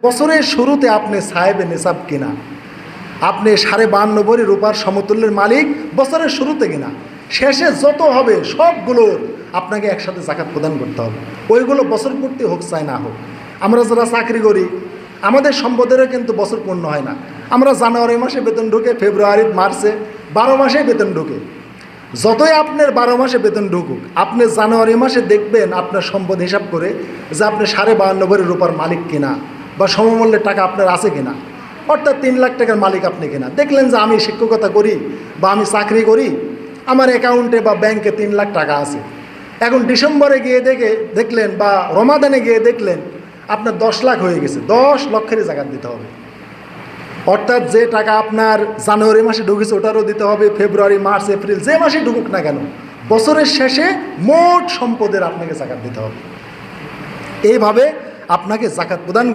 বছরের শুরুতে আপনি সাহেবে নিসাব কিনা, আপনি 52.5 ভরি রূপার সমতুল্যের মালিক বছরের শুরুতে কিনা, শেষে যত হবে সবগুলোর আপনাকে একসাথে জাকাত প্রদান করতে হবে। ওইগুলো বছর পূর্তি হোক চাই না হোক। আমরা যারা চাকরি করি আমাদের সম্পদেরও কিন্তু বছর পূর্ণ হয় না। আমরা জানুয়ারি মাসে বেতন ঢুকে, ফেব্রুয়ারি মার্চে 12 মাসে বেতন ঢুকে। যতই আপনার 12 মাসে বেতন ঢুকুক, আপনি জানুয়ারি মাসে দেখবেন আপনার সম্পদ হিসাব করে যে আপনি 52.5 ভরি রূপার মালিক কিনা বা সমমূল্যের টাকা আপনার আছে কিনা, অর্থাৎ 3 লাখ টাকার মালিক আপনি কিনা। দেখলেন যে আমি শিক্ষকতা করি বা আমি চাকরি করি, আমার অ্যাকাউন্টে বা ব্যাংকে 3 লাখ টাকা আছে। এখন ডিসেম্বরে গিয়ে দেখলেন বা রমাদানে গিয়ে দেখলেন আপনার 10 লাখ হয়ে গেছে। 10 লক্ষেরই জাকাত দিতে হবে। অর্থাৎ যে টাকা আপনার জানুয়ারি মাসে ঢুকেছে ওটারও দিতে হবে, ফেব্রুয়ারি, মার্চ, এপ্রিল যে মাসে ঢুকুক না কেন, বছরের শেষে মোট সম্পদের আপনাকে জাকাত দিতে হবে। এইভাবে আপনাকে জাকাত প্রদান